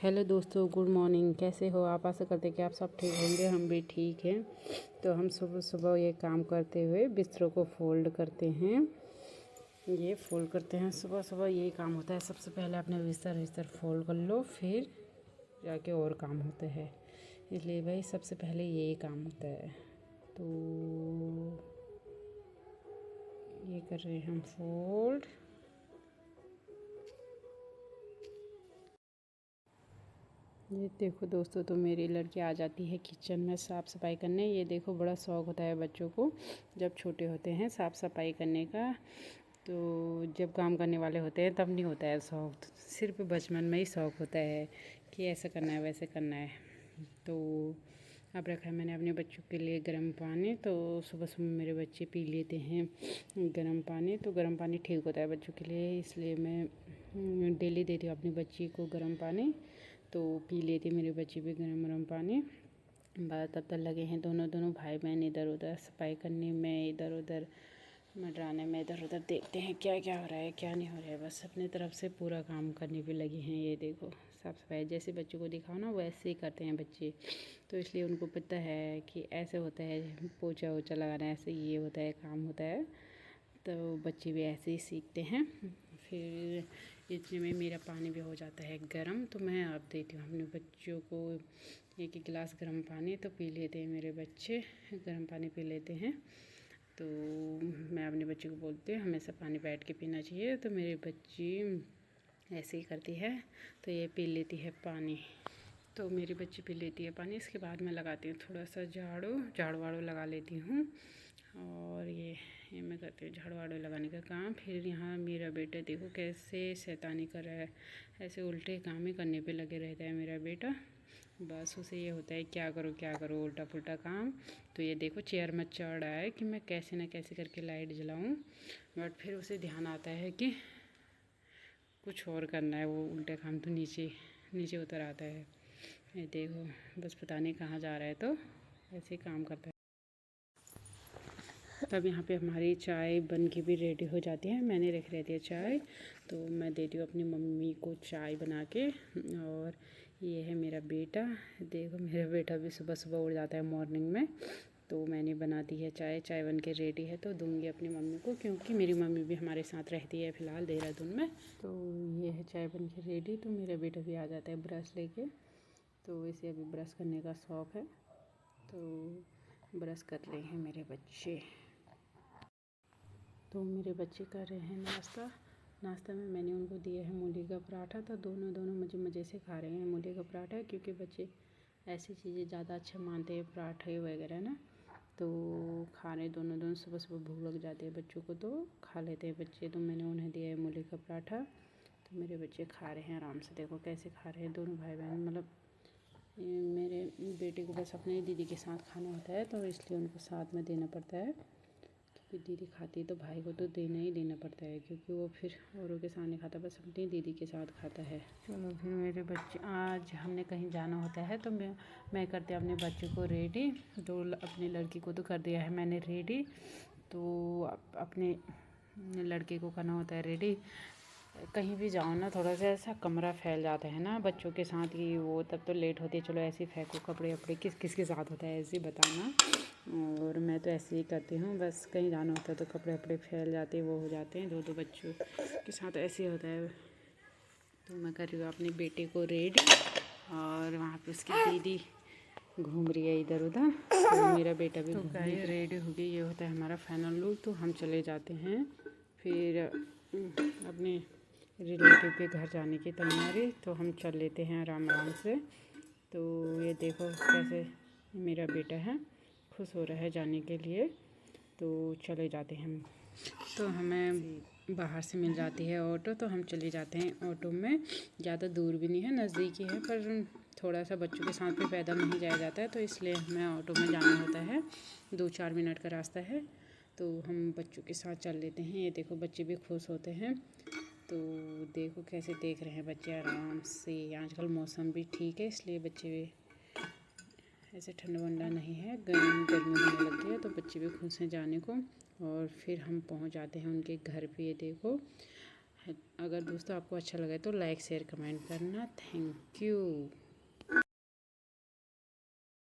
Hello दोस्तों, good morning. कैसे हो आप? आशा करते हैं कि आप सब ठीक होंगे। हम भी ठीक हैं। तो हम सुबह सुबह ये काम करते हुए बिस्तरों को फोल्ड करते हैं। ये फोल्ड करते हैं सुबह सुबह, यही काम होता है। सबसे पहले अपने बिस्तर फोल्ड कर लो, फिर जाके और काम होते हैं। इसलिए भाई सबसे पहले यही काम होता है। तो ये कर रहे हैं हम फोल्ड। ये देखो दोस्तों, तो मेरी लड़की आ जाती है किचन में साफ़ सफाई करने। ये देखो, बड़ा शौक़ होता है बच्चों को जब छोटे होते हैं साफ़ सफाई करने का। तो जब काम करने वाले होते हैं तब नहीं होता है शौक़, सिर्फ बचपन में ही शौक़ होता है कि ऐसा करना है वैसे करना है। तो अब रखा है मैंने अपने बच्चों के लिए गर्म पानी। तो सुबह सुबह मेरे बच्चे पी लेते हैं गर्म पानी। तो गर्म पानी ठीक होता है बच्चों के लिए, इसलिए मैं डेली देती हूँ अपनी बच्ची को गर्म पानी। तो पी लेते मेरे बच्चे भी गर्म गर्म पानी। बस तब तक लगे हैं दोनों भाई बहन इधर उधर सफाई करने में, इधर उधर मंडराने में, इधर उधर देखते हैं क्या क्या हो रहा है क्या नहीं हो रहा है। बस अपनी तरफ से पूरा काम करने पे लगे हैं। ये देखो, साफ़ सफाई जैसे बच्चों को दिखाओ ना वैसे ही करते हैं बच्चे। तो इसलिए उनको पता है कि ऐसे होता है, पोछा वोछा लगाना ऐसे ये होता है, काम होता है। तो बच्चे भी ऐसे ही सीखते हैं। फिर इतने में मेरा पानी भी हो जाता है गर्म। तो मैं अब देती हूँ अपने बच्चों को एक एक गिलास गर्म पानी। तो पी लेते हैं मेरे बच्चे, गर्म पानी पी लेते हैं। तो मैं अपने बच्चे को बोलती हूँ हमेशा पानी बैठ के पीना चाहिए। तो मेरी बच्ची ऐसे ही करती है, तो ये पी लेती है पानी। तो मेरी बच्ची पी लेती है पानी। इसके बाद मैं लगाती हूँ थोड़ा सा झाड़ू वाड़ू लगा लेती हूँ। और ये मैं करती हूँ झाड़ू वाड़ू लगाने का काम। फिर यहाँ मेरा बेटा देखो कैसे शैतानी कर रहा है, ऐसे उल्टे काम ही करने पे लगे रहता है मेरा बेटा। बस उसे ये होता है क्या करो उल्टा पुल्टा काम। तो ये देखो चेयर में चढ़ रहा है कि मैं कैसे ना कैसे करके लाइट जलाऊं। बट फिर उसे ध्यान आता है कि कुछ और करना है, वो उल्टे काम तो नीचे उतर आता है। ये देखो, बस पता नहीं कहाँ जा रहा है, तो ऐसे ही काम करता है। तब यहाँ पे हमारी चाय बन के भी रेडी हो जाती है। मैंने रख रहती है चाय, तो मैं देती हूँ अपनी मम्मी को चाय बना के। और ये है मेरा बेटा, देखो मेरा बेटा भी सुबह सुबह उठ जाता है मॉर्निंग में। तो मैंने बना दी है चाय बन के रेडी है, तो दूंगी अपनी मम्मी को, क्योंकि मेरी मम्मी भी हमारे साथ रहती है फ़िलहाल देहरादून में। तो ये है चाय बन के रेडी। तो मेरा बेटा भी आ जाता है ब्रश लेके। तो इसे अभी ब्रश करने का शौक़ है, तो ब्रश कर रहे हैं मेरे बच्चे। तो मेरे बच्चे कर रहे हैं नाश्ता में मैंने उनको दिया है मूली का पराठा। तो दोनों मज़े से खा रहे हैं मूली का पराठा, क्योंकि बच्चे ऐसी चीज़ें ज़्यादा अच्छा मानते हैं, पराठे वगैरह ना। तो खा रहे दोनों सुबह सुबह भूख लग जाती है बच्चों को, तो खा लेते हैं बच्चे। तो मैंने उन्हें दिया है मूली का पराठा। तो मेरे बच्चे खा रहे हैं आराम से, देखो कैसे खा रहे हैं दोनों भाई बहन। मतलब मेरे बेटे को बस अपने दीदी के साथ खाना होता है, तो इसलिए उनको साथ में देना पड़ता है। क्योंकि दीदी खाती है तो भाई को तो देना पड़ता है, क्योंकि वो फिर औरों के साथ नहीं खाता, बस अपनी दीदी के साथ खाता है। चलो फिर मेरे बच्चे, आज हमने कहीं जाना होता है तो मैं करती हूँ अपने बच्चे को रेडी। तो अपनी लड़की को तो कर दिया है मैंने रेडी। तो अपने लड़के को करना होता है रेडी। कहीं भी जाओ ना, थोड़ा सा ऐसा कमरा फैल जाता है ना बच्चों के साथ ही, वो तब तो लेट होती है। चलो ऐसे ही फेंको कपड़े वपड़े, किस के साथ होता है ऐसे ही बताना। और मैं तो ऐसे ही करती हूँ, बस कहीं जाना होता है तो कपड़े वपड़े फैल जाते हैं, वो हो जाते हैं। दो बच्चों के साथ ऐसे होता है। तो मैं कर रही हूँ अपने बेटे को रेडी, और वहाँ पे उसकी दीदी घूम रही है इधर उधर। तो मेरा बेटा भी रेडी हो गई। ये होता है हमारा फाइनल लुक। तो हम चले जाते हैं फिर अपने रिलेटिव के घर जाने की तैयारी। तो हम चल लेते हैं आराम से। तो ये देखो कैसे मेरा बेटा है, खुश हो रहा है जाने के लिए। तो चले जाते हैं हम। तो हमें बाहर से मिल जाती है ऑटो, तो हम चले जाते हैं ऑटो में। ज़्यादा दूर भी नहीं है, नज़दीक ही है, पर थोड़ा सा बच्चों के साथ भी पैदल नहीं जाया जाता है, तो इसलिए हमें ऑटो में जाना होता है। 2-4 मिनट का रास्ता है, तो हम बच्चों के साथ चल लेते हैं। ये देखो बच्चे भी खुश होते हैं। तो देखो कैसे देख रहे हैं बच्चे आराम से। आजकल मौसम भी ठीक है, इसलिए बच्चे भी ऐसे ठंडा वंडा नहीं है, गर्मी होने लग गई है, तो बच्चे भी खुश हैं जाने को। और फिर हम पहुंच जाते हैं उनके घर पे। ये देखो अगर दोस्तों आपको अच्छा लगे तो लाइक शेयर कमेंट करना। Thank you.